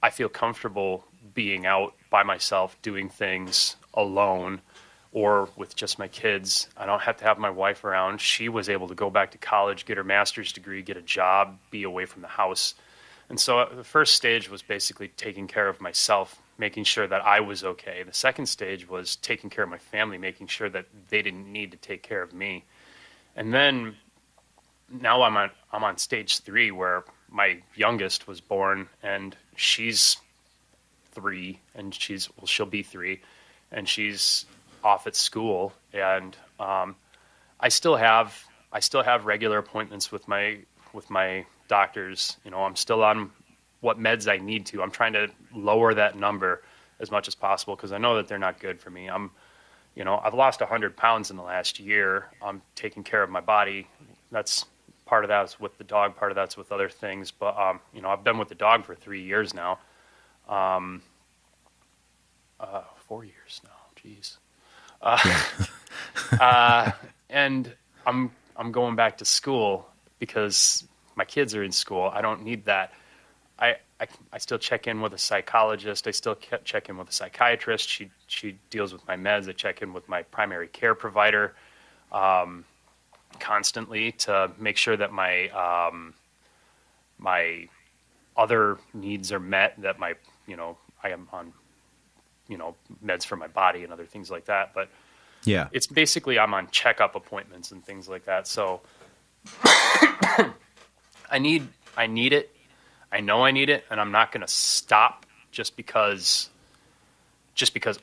I feel comfortable being out by myself, doing things alone, or with just my kids. I don't have to have my wife around. She was able to go back to college, get her master's degree, get a job, be away from the house. And so the first stage was basically taking care of myself, making sure that I was okay. The second stage was taking care of my family, making sure that they didn't need to take care of me. And then now I'm on stage 3, where my youngest was born, and she's 3, and she'll be 3, and she's off at school. And I still have regular appointments with my doctors. I'm still on what meds I need to. I'm trying to lower that number as much as possible, because I know that they're not good for me. I've lost 100 pounds in the last year. I'm taking care of my body. That's part of that's with the dog, part of that's with other things. But I've been with the dog for 3 years now. 4 years now. Jeez. And I'm going back to school because my kids are in school. I don't need that. I still check in with a psychologist. I still check in with a psychiatrist. She deals with my meds. I check in with my primary care provider constantly to make sure that my my other needs are met, that I am on meds for my body and other things like that. But yeah, it's basically I'm on checkup appointments and things like that. So I need it. I know I need it, and I'm not going to stop just because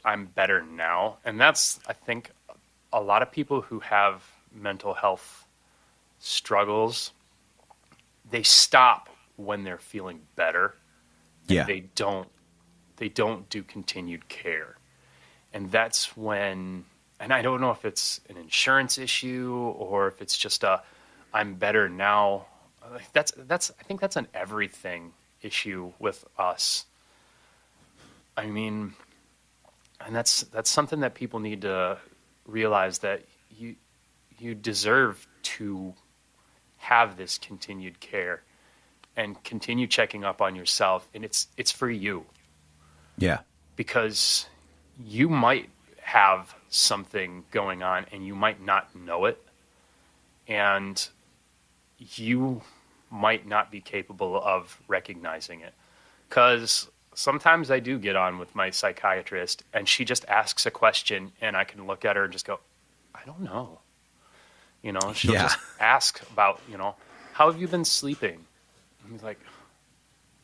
I'm better now. And that's, I think, a lot of people who have mental health struggles, they stop when they're feeling better. Yeah. They don't do continued care. And that's when, and I don't know if it's an insurance issue or if it's just I'm better now. I think that's on everything issue with us. I mean, and that's something that people need to realize, that you deserve to have this continued care and continue checking up on yourself, and it's for you. Yeah. Because you might have something going on and you might not know it, and you might not be capable of recognizing it. Because sometimes I do get on with my psychiatrist and she just asks a question and I can look at her and just go, I don't know. She'll just ask about, how have you been sleeping? And he's like,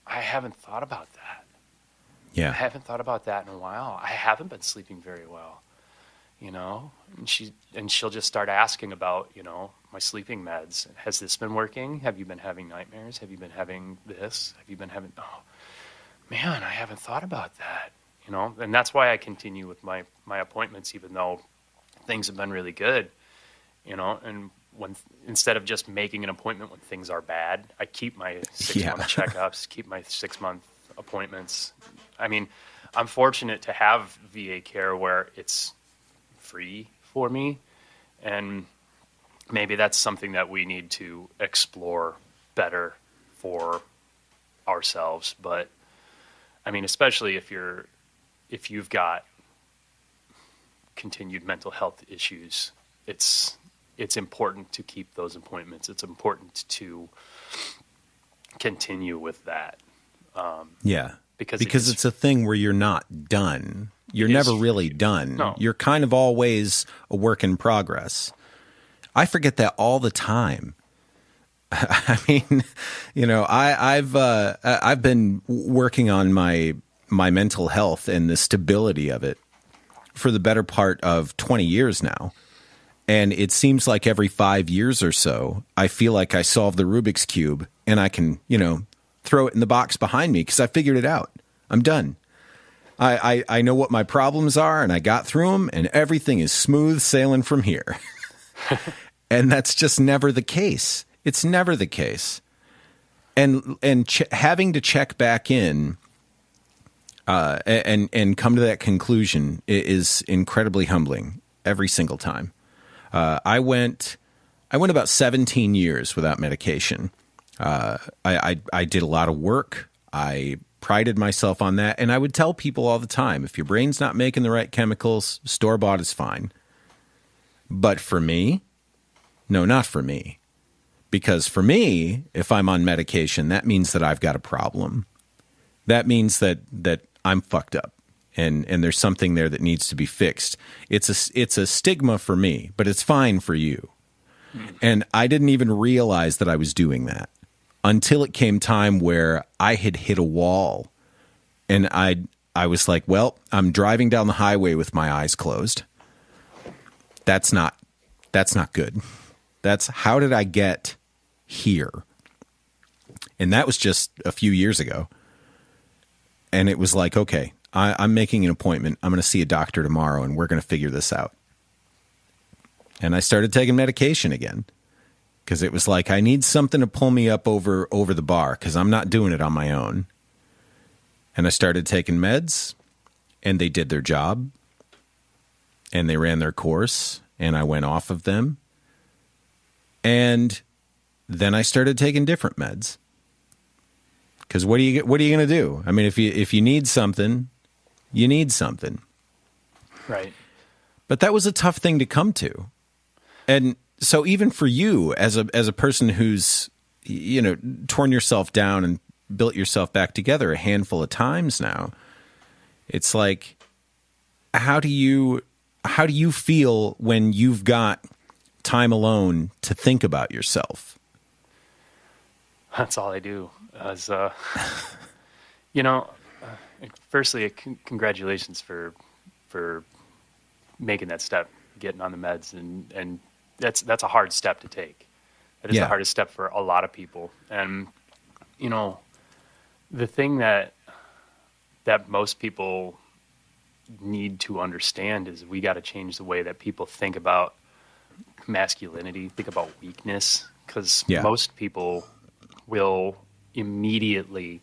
I haven't thought about that. Yeah. I haven't thought about that in a while. I haven't been sleeping very well, and she'll just start asking about, my sleeping meds. Has this been working? Have you been having nightmares? Have you been having this? Have you been having, oh man, I haven't thought about that, and that's why I continue with my appointments, even though things have been really good, and when, instead of just making an appointment when things are bad, I keep my 6-month checkups, keep my 6-month appointments. I mean, I'm fortunate to have VA care where it's free for me, and maybe that's something that we need to explore better for ourselves. But I mean, especially if you've got continued mental health issues, it's important to keep those appointments. It's important to continue with that. Because it's a thing where you're not done. You're never really done. No. You're kind of always a work in progress. I forget that all the time. I mean, I've been working on my mental health and the stability of it for the better part of 20 years now. And it seems like every 5 years or so, I feel like I solve the Rubik's Cube and I can, throw it in the box behind me because I figured it out. I'm done. I know what my problems are and I got through them and everything is smooth sailing from here. And that's just never the case. It's never the case. And having to check back in and come to that conclusion is incredibly humbling every single time. I went about 17 years without medication. I did a lot of work. I prided myself on that. And I would tell people all the time, if your brain's not making the right chemicals, store-bought is fine. But for me, no, not for me. Because for me, if I'm on medication, that means that I've got a problem. That means that I'm fucked up. And there's something there that needs to be fixed. It's a stigma for me, but it's fine for you. And I didn't even realize that I was doing that until it came time where I had hit a wall. And I was like, well, I'm driving down the highway with my eyes closed. That's not good. That's how did I get here? And that was just a few years ago. And it was like, okay, I'm making an appointment. I'm going to see a doctor tomorrow and we're going to figure this out. And I started taking medication again because it was like, I need something to pull me up over the bar because I'm not doing it on my own. And I started taking meds and they did their job and they ran their course and I went off of them. And then I started taking different meds. Because what are you going to do? I mean, if you need something, you need something. Right. But that was a tough thing to come to. And so even for you as a person who's, torn yourself down and built yourself back together a handful of times now, it's like, how do you feel when you've got time alone to think about yourself? That's all I do. Firstly, congratulations for making that step, getting on the meds, and that's a hard step to take. That is the hardest step for a lot of people. And the thing that most people need to understand is we got to change the way that people think about masculinity, think about weakness, because most people will immediately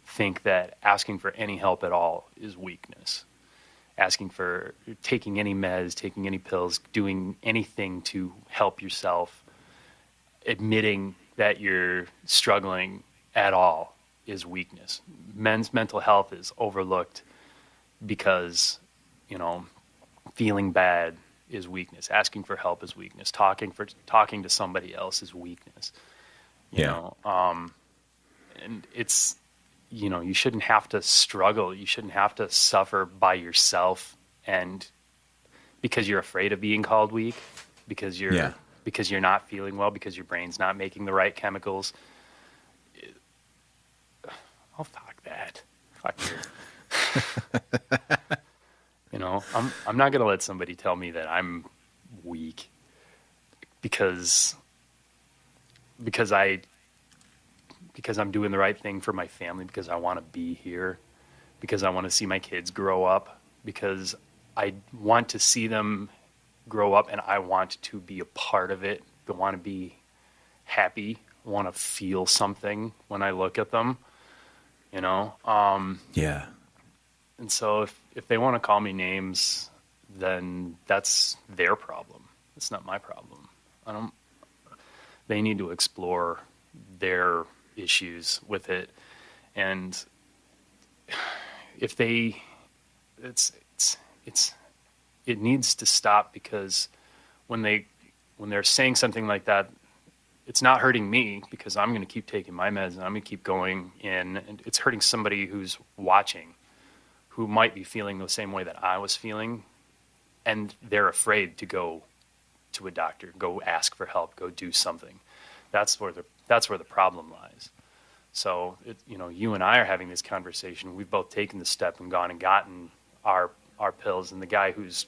think that asking for any help at all is weakness. Asking for taking any meds, taking any pills, doing anything to help yourself, admitting that you're struggling at all is weakness. Men's mental health is overlooked because, feeling bad is weakness. Asking for help is weakness. Talking to somebody else is weakness. You know, and it's, you shouldn't have to struggle. You shouldn't have to suffer by yourself, and because you're afraid of being called weak, because you're not feeling well, because your brain's not making the right chemicals. Oh, fuck that. Fuck you. I'm not going to let somebody tell me that I'm weak because I'm doing the right thing for my family, because I want to be here, because I want to see my kids grow up, because I want to see them grow up and I want to be a part of it. I want to be happy. I want to feel something when I look at them, Yeah. And so if they want to call me names, then that's their problem. It's not my problem. They need to explore their issues with it, and if it needs to stop, because when they're saying something like that, it's not hurting me, because I'm going to keep taking my meds and I'm going to keep going in, and it's hurting somebody who's watching, who might be feeling the same way that I was feeling, and they're afraid to go to a doctor, go ask for help, go do something. That's where the problem lies. So, you and I are having this conversation. We've both taken the step and gone and gotten our pills. And the guy who's,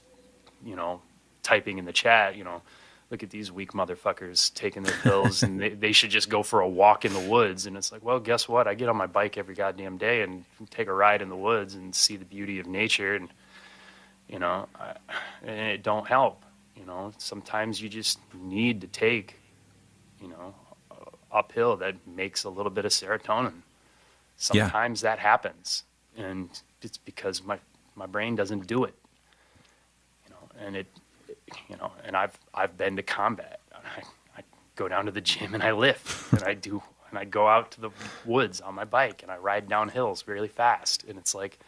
typing in the chat, look at these weak motherfuckers taking their pills, and they should just go for a walk in the woods. And it's like, well, guess what? I get on my bike every goddamn day and take a ride in the woods and see the beauty of nature. And, and it don't help. Sometimes you just need to take, uphill that makes a little bit of serotonin. Sometimes that happens, and it's because my brain doesn't do it. And and I've been to combat. I go down to the gym and I lift, and I go out to the woods on my bike and I ride down hills really fast. And it's like,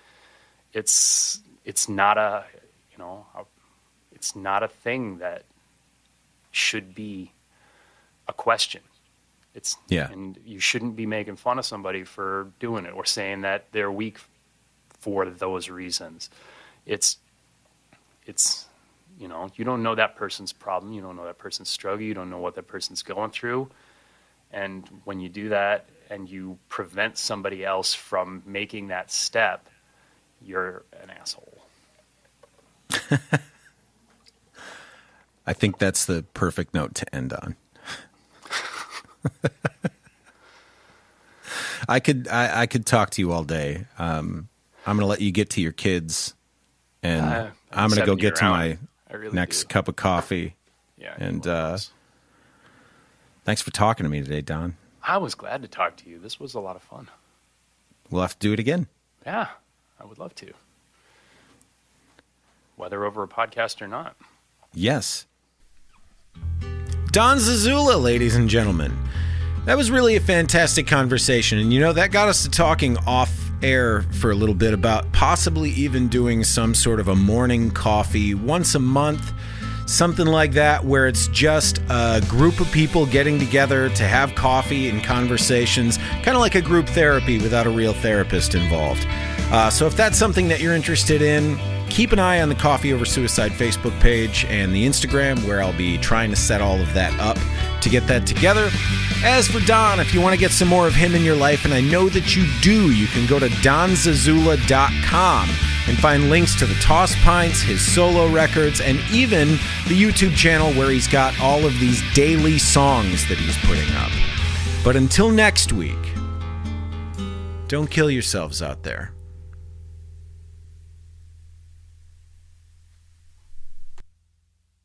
it's not a thing that should be a question. And you shouldn't be making fun of somebody for doing it or saying that they're weak for those reasons. It's you don't know that person's problem. You don't know that person's struggle. You don't know what that person's going through. And when you do that and you prevent somebody else from making that step, you're an asshole. I think that's the perfect note to end on. I could talk to you all day. I'm going to let you get to your kids, and I'm going to go get to my next cup of coffee. Yeah. And thanks for talking to me today, Don. I was glad to talk to you. This was a lot of fun. We'll have to do it again. Yeah, I would love to. Whether over a podcast or not. Yes. Don Zuzula, ladies and gentlemen. That was really a fantastic conversation. And, that got us to talking off air for a little bit about possibly even doing some sort of a morning coffee once a month, something like that, where it's just a group of people getting together to have coffee and conversations, kind of like a group therapy without a real therapist involved. So if that's something that you're interested in, keep an eye on the Coffee Over Suicide Facebook page and the Instagram, where I'll be trying to set all of that up to get that together. As for Don, if you want to get some more of him in your life, and I know that you do, you can go to donzazula.com and find links to the Tosspints, his solo records, and even the YouTube channel where he's got all of these daily songs that he's putting up. But until next week, don't kill yourselves out there.